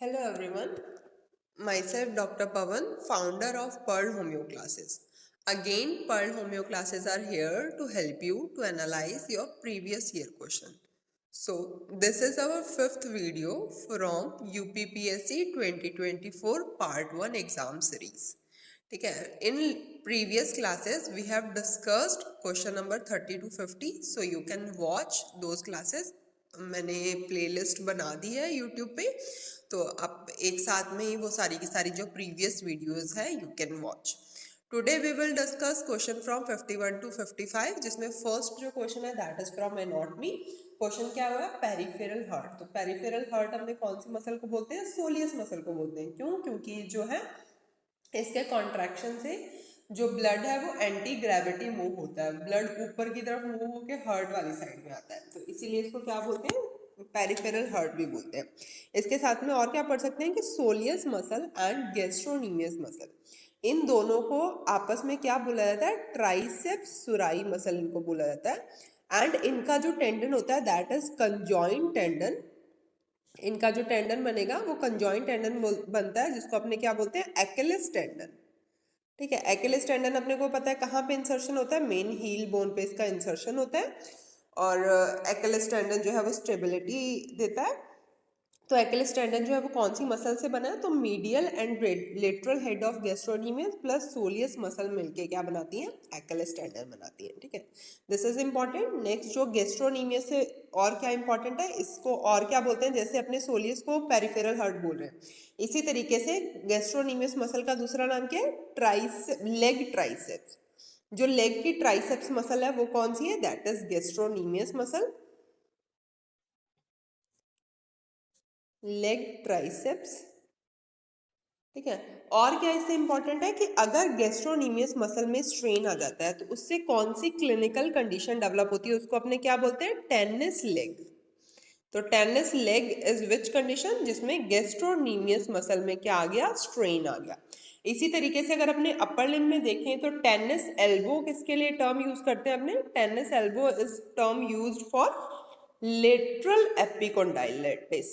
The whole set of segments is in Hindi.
Hello everyone, myself Dr. Pavan, founder of Pearl Homeo Classes. Again, Pearl Homeo Classes are here to help you to analyze your previous year question. So, this is our fifth video from UPPSC 2024 Part 1 exam series. ठीक है, in previous classes we have discussed question number 30 to 50, so you can watch those classes. मैंने प्लेलिस्ट बना दी है यूट्यूब पे, तो अब एक साथ में ही वो सारी की सारी जो प्रीवियस वीडियोस है you can watch. Today we will discuss question from 51 to 55, जिसमें फर्स्ट जो क्वेश्चन है that is from anatomy. Question क्या हुआ है? Peripheral heart. तो पेरिफेरल हार्ट हमने कौन सी मसल को बोलते हैं? सोलियस मसल को बोलते हैं. क्यों? क्योंकि जो है इसके कॉन्ट्रैक्शन से जो ब्लड है वो एंटी ग्रेविटी मूव होता है, ब्लड ऊपर की तरफ मूव होकर हार्ट वाली साइड में आता है, तो इसीलिए इसको क्या बोलते हैं? पेरिफेरल हार्ट भी बोलते हैं. इसके साथ में और क्या पढ़ सकते हैं कि soleus muscle and gastrocnemius muscle, इन दोनों को आपस में क्या बोला जाता है? ट्राइसेप्स सुराई मसल इनको बोला जाता है. एंड इनका जो टेंडन होता है दैट इज कंजॉइंट टेंडन. इनका जो टेंडन बनेगा वो कंजॉइंट टेंडन बनता है, जिसको अपने क्या बोलते हैं? एक्किलिस टेंडन. ठीक है, एक्किलिस टेंडन अपने को पता है कहाँ पे इंसर्शन होता है? मेन हील बोन पे इसका इंसर्शन होता है. और एक्किलिस टेंडन जो है वो स्टेबिलिटी देता है. तो एक्किलिस टेंडन जो है वो कौन सी मसल से बना है? तो medial and lateral head of gastrocnemius plus soleus muscle मिलके क्या बनाती हैं? एक्किलिस टेंडन बनाती है. ठीक है, दिस इज इंपॉर्टेंट. नेक्स्ट जो गैस्ट्रोनीमियस से और क्या इंपॉर्टेंट है, इसको और क्या बोलते हैं? जैसे अपने सोलियस को पेरिफेरल हार्ट बोल रहे हैं, इसी तरीके से गैस्ट्रोनीमियस मसल का दूसरा नाम क्या है? Leg triceps. जो लेग की ट्राइसेप्स मसल है वो कौन सी है? That is gastrocnemius muscle. Leg triceps. ठीक है, और क्या इससे इंपॉर्टेंट है कि अगर गैस्ट्रोनीमियस मसल में स्ट्रेन आ जाता है तो उससे कौन सी क्लिनिकल कंडीशन डेवलप होती है? उसको अपने क्या बोलते हैं? Tennis leg. तो tennis leg is which condition? जिसमें गैस्ट्रोनीमियस मसल में क्या आ गया? स्ट्रेन आ गया. इसी तरीके से अगर अपने अपर लिम्ब में देखें तो टेनिस एल्बो किसके लिए टर्म यूज करते हैं अपने? Tennis elbow is term used for lateral epicondylitis.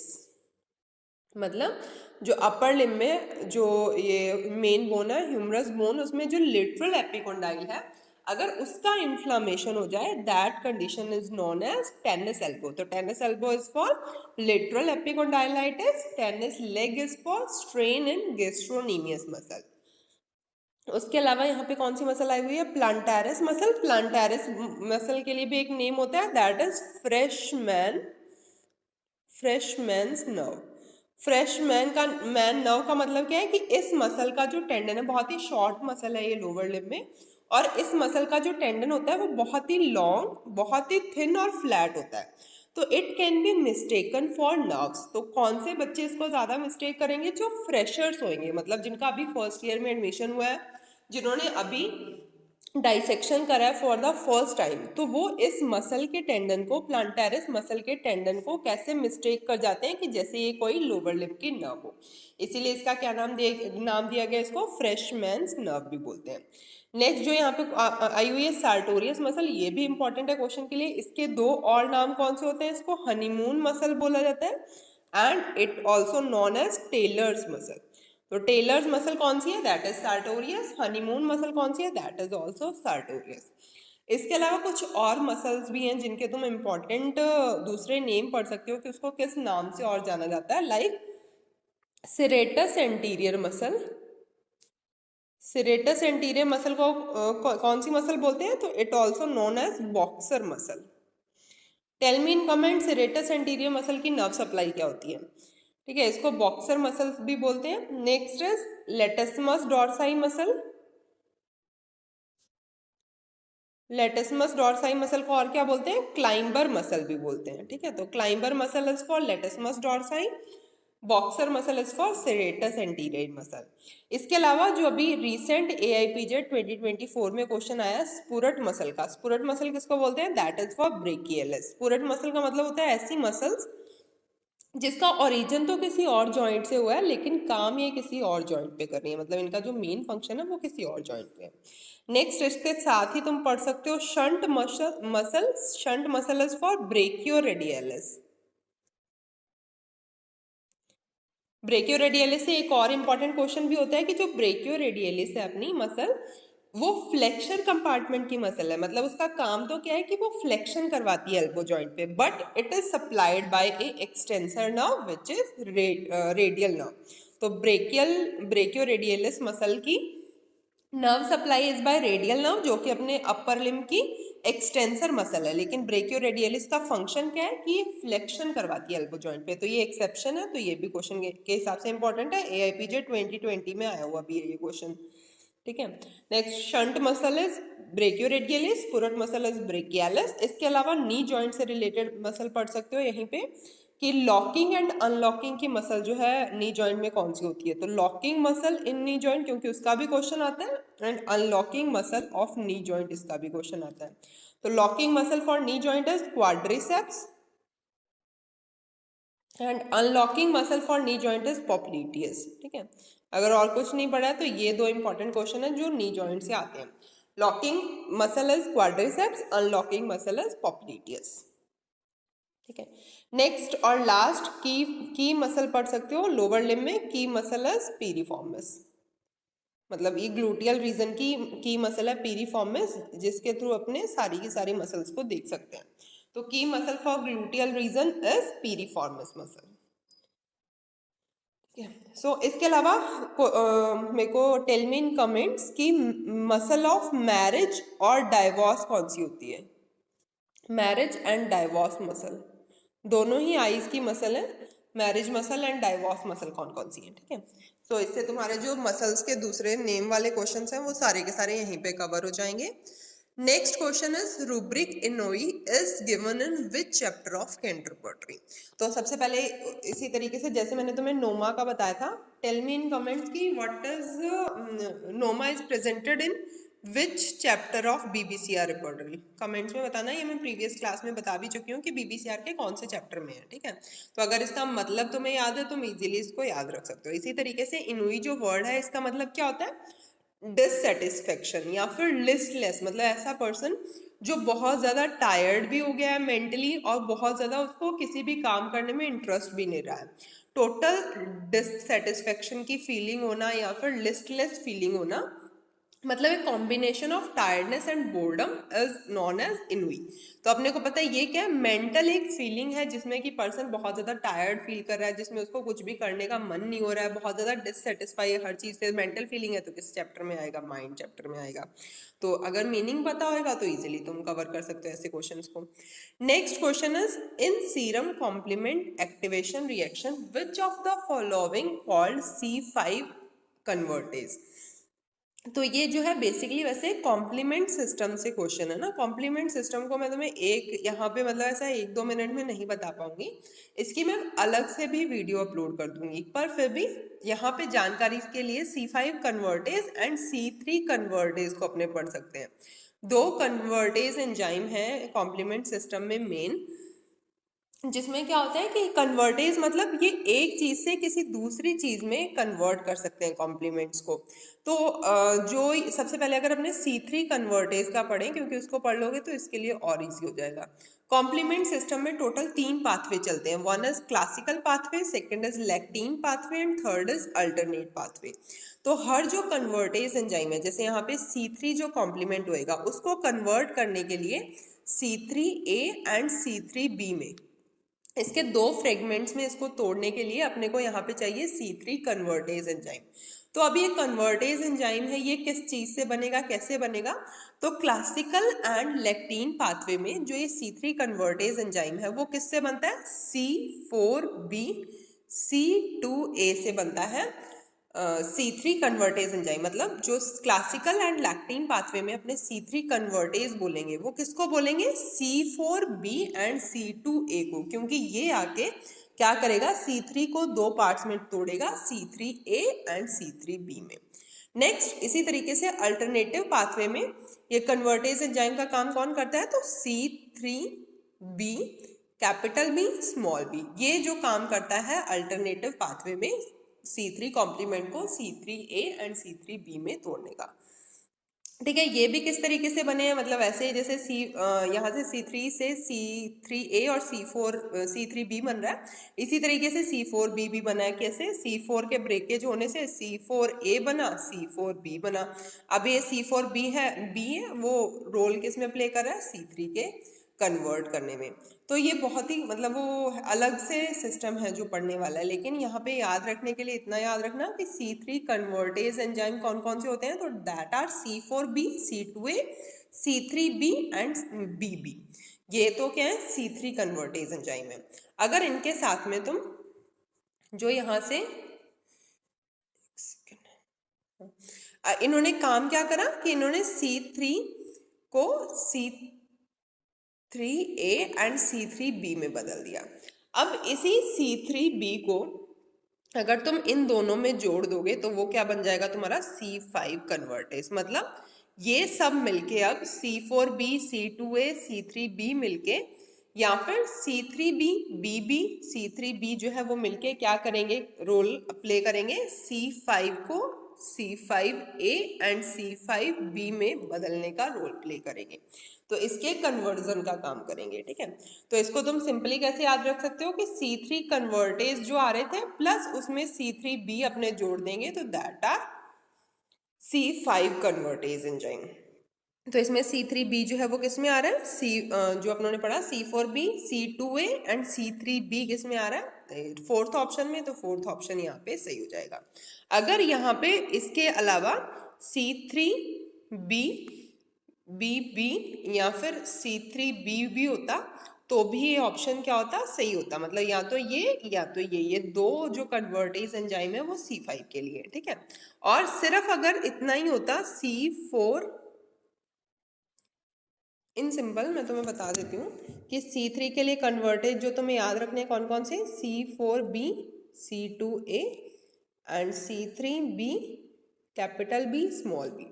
मतलब जो अपर लिम्ब में जो ये मेन बोन है, ह्यूमरस बोन, उसमें जो लिटरल एपिकोंडाइल है, अगर उसका इन्फ्लामेशन हो जाए that condition is known as tennis elbow. तो tennis elbow is for lateral epicondylitis, tennis leg is for strain in gastrocnemius muscle. उसके अलावा यहाँ पे कौन सी मसल आई हुई है? प्लांटारिस मसल. प्लांटारिस मसल के लिए भी एक नेम होता है that is freshman's nerve. Man nerve का मतलब क्या है कि इस मसल का जो टेंडन है, बहुत ही शॉर्ट मसल है ये लोअर लिम्ब में, और इस मसल का जो टेंडन होता है वो बहुत ही लॉन्ग, बहुत ही थिन और फ्लैट होता है. तो it can be mistaken for nerves. तो कौन से बच्चे इसको ज्यादा मिस्टेक करेंगे? जो फ्रेशर्स होंगे, मतलब जिनका अभी फर्स्ट ईयर में एडमिशन हुआ है, जिन्होंने अभी डाइसेक्शन करा है फॉर द फर्स्ट टाइम, तो वो इस मसल के टेंडन को, प्लांटारिस मसल के टेंडन को कैसे मिस्टेक कर जाते हैं कि जैसे ये कोई लोअर लिम्ब की नर्व हो. इसीलिए इसका क्या नाम दिया गया? इसको फ्रेशमैन्स नर्व भी बोलते हैं. नेक्स्ट जो यहाँ पे आई हुई है सार्टोरियस मसल, ये भी इंपॉर्टेंट है क्वेश्चन के लिए. इसके दो और नाम कौन से होते हैं? इसको हनीमून मसल बोला जाता है and it also known as tailor's muscle. तो टेलर्स मसल कौन सी है? That is sartorius. Honeymoon muscle कौन सी है? That is also sartorius. इसके अलावा कुछ और मसल्स भी हैं जिनके तुम इंपॉर्टेंट दूसरे नेम पढ़ सकते हो कि उसको किस नाम से और जाना जाता है, like serratus anterior muscle. Serratus anterior muscle को कौन सी मसल बोलते हैं? तो it also known as boxer muscle. Tell me in comment, serratus anterior muscle की नर्व सप्लाई क्या होती है? ठीक है, इसको बॉक्सर मसल भी बोलते हैं. Next is latissimus dorsi muscle. Latissimus dorsi muscle को और क्या बोलते हैं? क्लाइंबर मसल भी बोलते हैं. ठीक है, तो climber muscle is for latissimus dorsi, boxer muscle is for serratus anterior muscle. इसके अलावा जो अभी रिसेंट AIPJ 2024 में क्वेश्चन आया स्पुरट मसल का, स्पुरट मसल किसको बोलते हैं? That is for brachialis. Spurt muscle का मतलब होता है ऐसी मसल्स जिसका ओरिजिन तो किसी और जॉइंट से हुआ है लेकिन काम ये किसी और जॉइंट पे कर रही है, मतलब इनका जो मेन फंक्शन है वो किसी और जॉइंट पे है. नेक्स्ट इसके साथ ही तुम पढ़ सकते हो shunt muscle. Shunt muscle is for brachioradialis. Brachioradialis से एक और इम्पॉर्टेंट क्वेश्चन भी होता है कि जो ब्रेकियोरेडियलिस है अपनी मसल, वो फ्लेक्शन कंपार्टमेंट की मसल है, मतलब उसका काम तो क्या है कि वो फ्लेक्शन करवाती है एल्बो जॉइंट पे, but it is supplied by A extensor nerve which is radial nerve. तो ब्रेकियोरेडियलिस मसल की nerve supply is by radial nerve, जो कि अपने अपर लिम्ब की एक्सटेंसर मसल है, लेकिन ब्रेकियोरेडियलिस का फंक्शन क्या है कि ये फ्लेक्शन करवाती है एल्बो जॉइंट पे। तो ये एक्सेप्शन है, तो ये भी क्वेश्चन के हिसाब से इंपॉर्टेंट है, AIPJ 2020 में आया हुआ भी है ये क्वेश्चन। ठीक है, next shunt muscle is brachioradialis, spurt muscle is brachialis. इसके अलावा नी जॉइंट से रिलेटेड मसल पढ़ सकते हो यहीं पे कि लॉकिंग एंड अनलॉकिंग की मसल जो है नी जॉइंट में कौन सी होती है। तो locking muscle in knee joint, क्योंकि उसका भी क्वेश्चन आता है, and unlocking muscle of knee joint, इसका भी क्वेश्चन आता है। तो locking muscle for knee joint is quadriceps and unlocking muscle for knee joint is popliteus. ठीक है, अगर और कुछ नहीं पढ़ा है तो ये दो इंपॉर्टेंट क्वेश्चन है जो नी जॉइंट से आते हैं। Locking muscle is quadriceps, unlocking muscle is popliteus. ठीक है, नेक्स्ट और लास्ट की मसल पढ़ सकते हो लोअर लिम्ब में, की मसल इज पीरिफॉर्मिस, मतलब ये ग्लूटियल रीजन की मसल है पीरिफॉर्मिस, जिसके थ्रू अपने सारी की सारी मसल्स को देख सकते हैं। तो key muscle for gluteal region is piriformis muscle. So इसके अलावा मेरे को टेल मी इन कमेंट्स कि मसल ऑफ मैरिज और डाइवोर्स कौन सी होती है। मैरिज एंड डाइवोर्स मसल दोनों ही आईज की मसल है, marriage muscle and divorce muscle कौन कौन सी है। ठीक है, सो इससे तुम्हारे जो मसल्स के दूसरे नेम वाले क्वेश्चंस हैं वो सारे के सारे यहीं पे कवर हो जाएंगे। Next question is rubric ennui is given in which chapter of Kent repertory. तो सबसे पहले इसी तरीके से जैसे मैंने तुम्हें नोमा का बताया था, टेल मी इन कमेंट्स की what is noma is presented in which chapter of BBCR repertory. Comments में बताना, ये मैं प्रीवियस क्लास में बता भी चुकी हूँ कि BBCR के कौन से चैप्टर में है। ठीक है, तो अगर इसका मतलब तुम्हें याद है तुम इजीली इसको याद रख सकते हो। इसी तरीके से इनुई जो वर्ड है इसका मतलब क्या होता है, डिससेटिस्फेक्शन या फिर लिस्टलेस, मतलब ऐसा पर्सन जो बहुत ज़्यादा टायर्ड भी हो गया है मेंटली और बहुत ज़्यादा उसको किसी भी काम करने में इंटरेस्ट भी नहीं रहा है। टोटल डिससेटिस्फेक्शन की फीलिंग होना या फिर लिस्टलेस फीलिंग होना, मतलब एक combination of tiredness and boredom is known as ennui. तो अपने को पता है ये क्या है, मेंटल एक फीलिंग है जिसमें कि पर्सन बहुत ज्यादा टायर्ड फील कर रहा है, जिसमें उसको कुछ भी करने का मन नहीं हो रहा है, बहुत ज्यादा डिससेटिस्फाई है हर चीज से। मेंटल फीलिंग है तो किस चैप्टर में आएगा, माइंड चैप्टर में आएगा। तो अगर मीनिंग पता होगा तो इजिली तुम कवर कर सकते हो ऐसे क्वेश्चंस को। Next question is in serum complement activation reaction which of the following called C5 convertase. तो ये जो है बेसिकली वैसे कॉम्प्लीमेंट सिस्टम से क्वेश्चन है ना। कॉम्प्लीमेंट सिस्टम को मैं तुम्हें एक यहाँ पे मतलब ऐसा 1-2 मिनट में नहीं बता पाऊंगी, इसकी मैं अलग से भी वीडियो अपलोड कर दूंगी, पर फिर भी यहाँ पे जानकारी के लिए C5 convertase and C3 convertase को अपने पढ़ सकते हैं। दो कन्वर्टेज एंजाइम है कॉम्प्लीमेंट सिस्टम में मेन, जिसमें क्या होता है कि कन्वर्टेज मतलब ये एक चीज से किसी दूसरी चीज में कन्वर्ट कर सकते हैं कॉम्प्लीमेंट्स को। तो जो सबसे पहले अगर अपने C3 कन्वर्टेज का पढ़ें, क्योंकि उसको पढ़ लोगे तो इसके लिए और इजी हो जाएगा। कॉम्प्लीमेंट सिस्टम में टोटल 3 पाथवे चलते हैं, one is classical pathway, second is lectin pathway and third is alternate pathway. तो हर जो कन्वर्टेज एंजाइम है, जैसे यहाँ पे C3 जो कॉम्प्लीमेंट होएगा उसको कन्वर्ट करने के लिए C3A एंड C3B में, इसके 2 फ्रेगमेंट्स में इसको तोड़ने के लिए अपने को यहाँ पे चाहिए C3 कन्वर्टेज एंजाइम। तो अभी ये कन्वर्टेज एंजाइम है, ये किस चीज से बनेगा, कैसे बनेगा, तो क्लासिकल एंड लेक्टीन पाथवे में जो ये C3 कन्वर्टेज एंजाइम है वो किससे बनता है, C4B C2A से बनता है। C3 कन्वर्टेज एंजाइम मतलब जो क्लासिकल एंड लैक्टीन पाथवे में अपने C3 कन्वर्टेज बोलेंगे वो किसको बोलेंगे, C4B एंड C2A को, क्योंकि ये आके क्या करेगा, C3 को 2 पार्ट्स में तोड़ेगा, C3A एंड C3B में। नेक्स्ट इसी तरीके से अल्टरनेटिव पाथवे में ये कन्वर्टेज एंजाइम का काम कौन करता है, तो C3B capital B small b, ये जो काम करता है अल्टरनेटिव पाथवे में C3 कॉम्प्लीमेंट को C3A एंड C3B में तोड़ने का। ठीक है, ये भी किस तरीके से बने हैं, मतलब ऐसे जैसे यहाँ से C3 से C3A और C3B बन रहा है, इसी तरीके से C4B भी बना है। कैसे? C4 के ब्रेकेज होने से C4A बना, C4B बना। अब ये C4B है वो रोल किस में प्ले कर रहा है? C3 के कन्वर्ट करने में। तो ये बहुत ही मतलब वो अलग से सिस्टम है जो पढ़ने वाला है, लेकिन यहाँ पे याद रखने के लिए इतना याद रखना कि C3 कन्वर्टेज एंजाइम कौन कौन से होते हैं, तो that are C4B, C2A, C3B and BB। ये तो क्या है? C3 कन्वर्टेज एंजाइम है। अगर इनके साथ में तुम जो यहाँ से इन्होंने काम क्या करा कि इन्होंने C3 को C3A एंड C3B में बदल दिया। अब इसी C3B को अगर तुम इन दोनों में जोड़ दोगे तो वो क्या बन जाएगा तुम्हारा? C5 convertase. मतलब ये सब मिलके अब C4B, C2A, C3B मिलके या फिर C3B, BB, C3B जो है वो मिलके क्या करेंगे? रोल प्ले करेंगे C5 को C5A एंड C5B में बदलने का रोल प्ले करेंगे। तो इसके कन्वर्जन का काम करेंगे। ठीक है, तो इसको तुम सिंपली कैसे याद रख सकते हो कि C3 कन्वर्टेज जो आ रहे थे प्लस उसमें C3B अपने जोड़ देंगे तो that are C5 convertase enzyme. तो इसमें C3B जो है वो किस में आ रहा है? जो अपनों ने पढ़ा C4B, C2A एंड C3B किस में आ रहा है? फोर्थ ऑप्शन में। तो फोर्थ ऑप्शन यहाँ पे सही हो जाएगा। अगर यहाँ पे इसके अलावा C3B, BB या फिर C3B भी होता तो भी ये ऑप्शन क्या होता? सही होता। मतलब या तो ये दो जो कन्वर्टेज एंजाइम है वो C5 के लिए। ठीक है, और सिर्फ अगर इतना ही होता C4 इन सिंपल मैं तुम्हें बता देती हूँ कि C3 के लिए कन्वर्टेज जो तुम्हें याद रखने कौन कौन से? C4B, C2A and C3B, capital B, small b।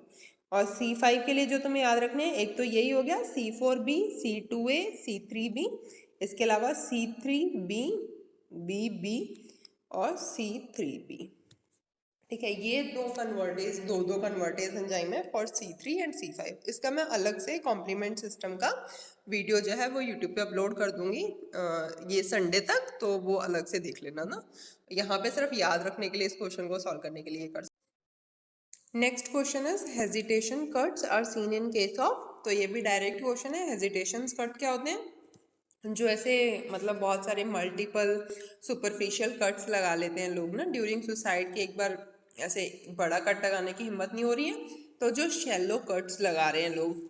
और C5 के लिए जो तुम्हें याद रखने हैं, एक तो यही हो गया C4B, C2A, C3B, इसके अलावा C3B, BB और C3B। ठीक है, ये दो कन्वर्टेज एंजाइम है फॉर C3 एंड C5। इसका मैं अलग से कॉम्प्लीमेंट सिस्टम का वीडियो जो है वो यूट्यूब पे अपलोड कर दूंगी ये संडे तक, तो वो अलग से देख लेना ना। यहाँ पे सिर्फ याद रखने के लिए इस क्वेश्चन को सॉल्व करने के लिए कर। Next question is hesitation cuts are seen in case of. तो ये भी डायरेक्ट क्वेश्चन है। हेजिटेशन कट क्या होते हैं? जो ऐसे मतलब बहुत सारे मल्टीपल सुपरफिशियल कट्स लगा लेते हैं लोग ना ड्यूरिंग सुसाइड के। एक बार ऐसे बड़ा कट लगाने की हिम्मत नहीं हो रही है तो जो शैलो कट्स लगा रहे हैं लोग,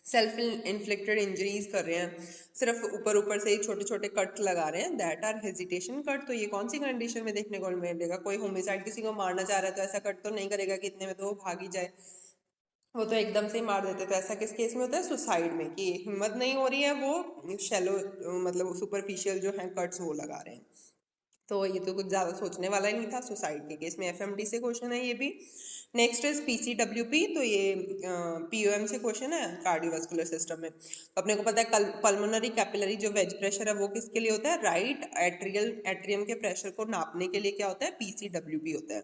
सेल्फ इन्फ्लिक्टेड इंजरीज कर रहे हैं, सिर्फ ऊपर ऊपर से ही छोटे छोटे कट लगा रहे हैं, दैट आर हेजिटेशन कट। तो ये कौन सी कंडीशन में देखने को मिलेगा? कोई होमिसाइड किसी को मारना चाह रहा है तो ऐसा कट तो नहीं करेगा कि इतने में तो वो भाग ही जाए, वो तो एकदम से ही मार देते। तो ऐसा किस केस में होता है? सुसाइड में, कि हिम्मत नहीं हो रही है, वो शैलो मतलब सुपरफिशियल जो है कट्स वो लगा रहे हैं। तो ये तो कुछ ज़्यादा सोचने वाला ही नहीं था। सुसाइड के केस में FMD से क्वेश्चन है ये भी। Next is PCWP। तो ये POM से क्वेश्चन है कार्डियोवास्कुलर सिस्टम में। तो अपने को पता है पल्मोनरी कैपिलरी जो वेज प्रेशर है वो किसके लिए होता है? राइट एट्रियम के प्रेशर को नापने के लिए क्या होता है? PCWP होता है।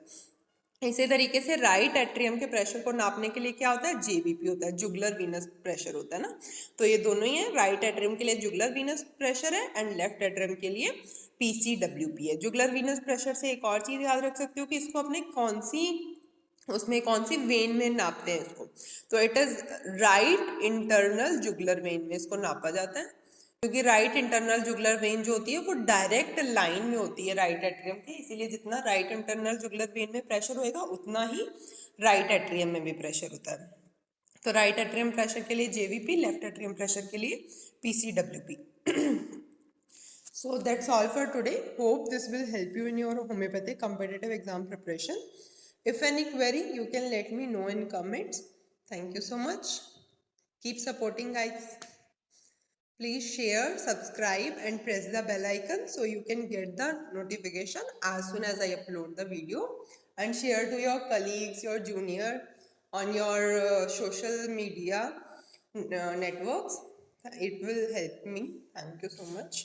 इसी तरीके से राइट एट्रियम के प्रेशर को नापने के लिए क्या होता है? JVP होता है, जुगलर वीनस प्रेशर होता है ना। तो ये दोनों ही है, राइट एट्रियम के लिए जुगलर वीनस प्रेशर है एंड लेफ्ट एट्रियम के लिए PCWP है। जुगलर वीनस प्रेशर से एक और चीज याद रख सकते हो कि इसको अपने कौन सी वेन में नापते हैं इसको? तो it is right internal jugular vein में इसको नापा जाता है, क्योंकि राइट इंटरनल जुगलर वेन जो होती है वो डायरेक्ट लाइन में होती है राइट एट्रियम के, इसीलिए जितना राइट इंटरनल जुगलर वेन में प्रेशर होएगा उतना ही राइट एट्रियम में भी प्रेशर होता है। तो राइट एट्रियम प्रेशर के लिए JVP, लेफ्ट एट्रियम प्रेशर के लिए PCWP। So that's all for today. Hope this will help you in your homeopathic competitive exam preparation. If any query, you can let me know in comments. Thank you so much. Keep supporting, guys. Please share, subscribe and press the bell icon so you can get the notification as soon as I upload the video, and share to your colleagues, your junior on your social media networks. It will help me. Thank you so much.